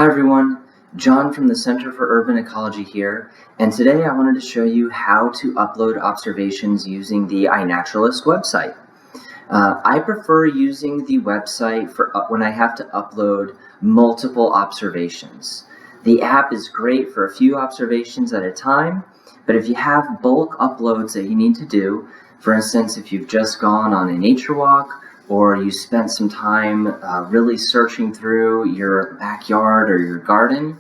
Hi everyone, John from the Center for Urban Ecology here, and today I wanted to show you how to upload observations using the iNaturalist website. I prefer using the website for when I have to upload multiple observations. The app is great for a few observations at a time, but if you have bulk uploads that you need to do, for instance, if you've just gone on a nature walk, or you spent some time really searching through your backyard or your garden,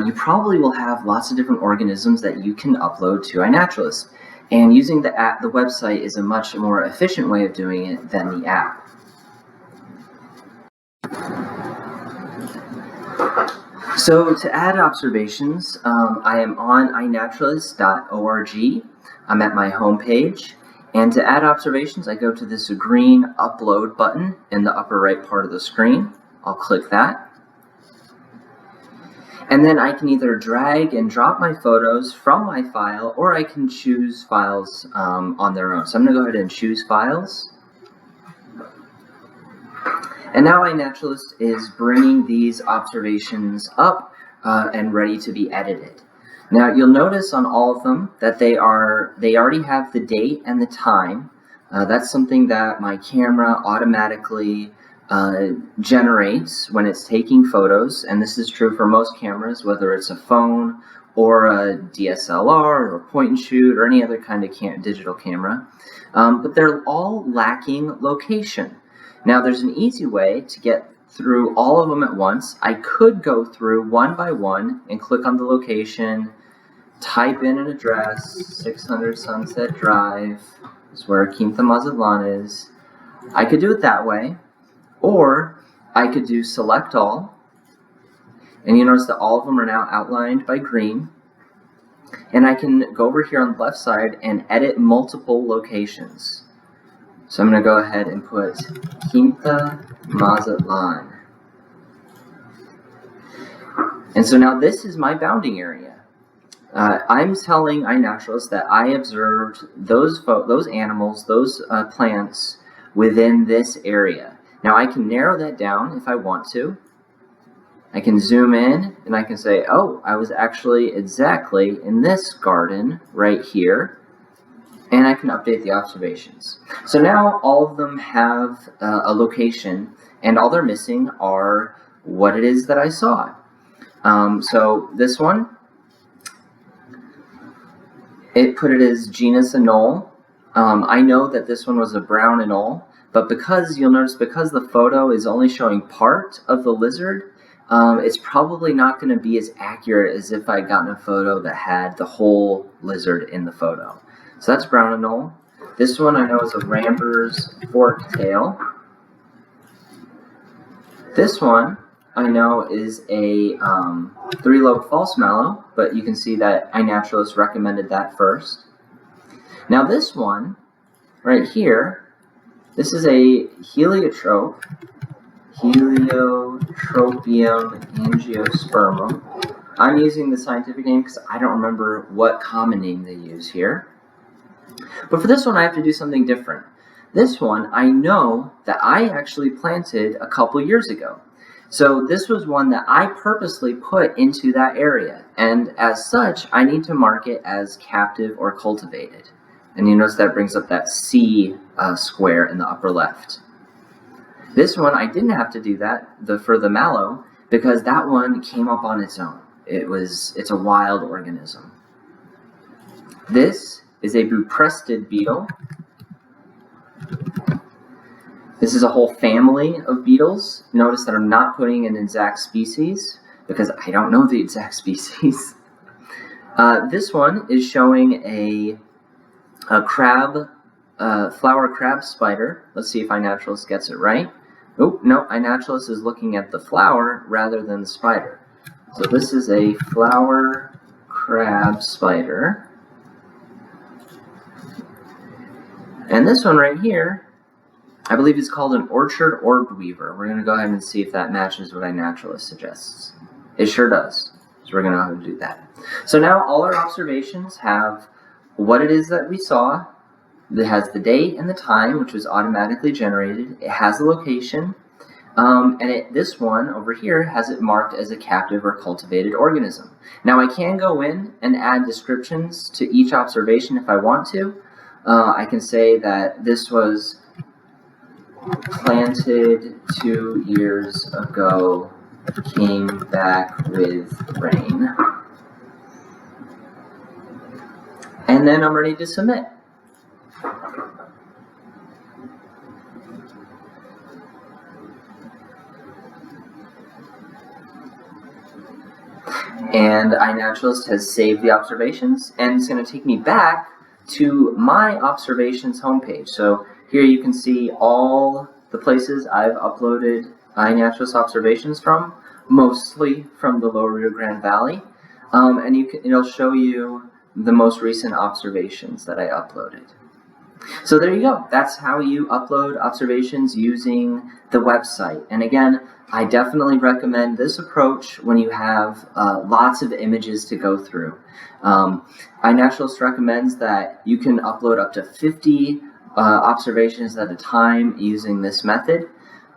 you probably will have lots of different organisms that you can upload to iNaturalist. And using the app, the website is a much more efficient way of doing it than the app. So to add observations, I am on iNaturalist.org. I'm at my home page. And to add observations, I go to this green upload button in the upper right part of the screen. I'll click that. And then I can either drag and drop my photos from my file, or I can choose files on their own. So I'm going to go ahead and choose files. And now iNaturalist is bringing these observations up and ready to be edited. Now you'll notice on all of them that they already have the date and the time. That's something that my camera automatically generates when it's taking photos, and this is true for most cameras, whether it's a phone or a DSLR or point and shoot or any other kind of digital camera. But they're all lacking location. Now there's an easy way to get through all of them at once. I could go through one by one and click on the location, type in an address, 600 Sunset Drive is where Quinta Mazatlan is. I could do it that way, or I could do select all, and you notice that all of them are now outlined by green, and I can go over here on the left side and edit multiple locations. So I'm going to go ahead and put Quinta Mazatlan. And so now this is my bounding area. I'm telling iNaturalist that I observed those animals, those plants within this area. Now I can narrow that down if I want to. I can zoom in and I can say, oh, I was actually exactly in this garden right here. And I can update the observations. So now all of them have a location, and all they're missing are what it is that I saw. So this one, it put it as genus anole. I know that this one was a brown anole, but you'll notice because the photo is only showing part of the lizard, it's probably not going to be as accurate as if I'd gotten a photo that had the whole lizard in the photo. So that's brown anole. This one I know is a Ramber's forktail. This one I know is a three-lobed false mallow, but you can see that iNaturalist recommended that first. Now this one right here, this is a heliotrope, Heliotropium angiospermum. I'm using the scientific name because I don't remember what common name they use here. But for this one I have to do something different. This one I know that I actually planted a couple years ago. So this was one that I purposely put into that area, and as such I need to mark it as captive or cultivated. And you notice that brings up that C square in the upper left. This one I didn't have to do that for the mallow because that one came up on its own. It's a wild organism. This is a buprestid beetle. This is a whole family of beetles. Notice that I'm not putting an exact species because I don't know the exact species. This one is showing a crab, flower crab spider. Let's see if iNaturalist gets it right. Oh, no, iNaturalist is looking at the flower rather than the spider. So this is a flower crab spider. And this one right here, I believe it's called an orchard orb weaver. We're going to go ahead and see if that matches what iNaturalist suggests. It sure does. So we're going to know how to do that. So now all our observations have what it is that we saw. It has the date and the time, which was automatically generated. It has the location. This one over here has it marked as a captive or cultivated organism. Now I can go in and add descriptions to each observation if I want to. I can say that this was planted 2 years ago, came back with rain. And then I'm ready to submit. And iNaturalist has saved the observations, and it's going to take me back to my observations homepage. So here you can see all the places I've uploaded iNaturalist observations from, mostly from the Lower Rio Grande Valley, and it'll show you the most recent observations that I uploaded. So there you go. That's how you upload observations using the website. And again, I definitely recommend this approach when you have lots of images to go through. iNaturalist recommends that you can upload up to 50 observations at a time using this method.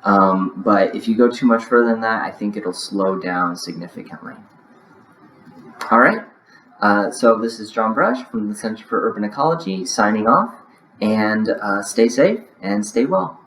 But if you go too much further than that, I think it'll slow down significantly. All right. So this is John Brush from the Center for Urban Ecology signing off. And stay safe and stay well.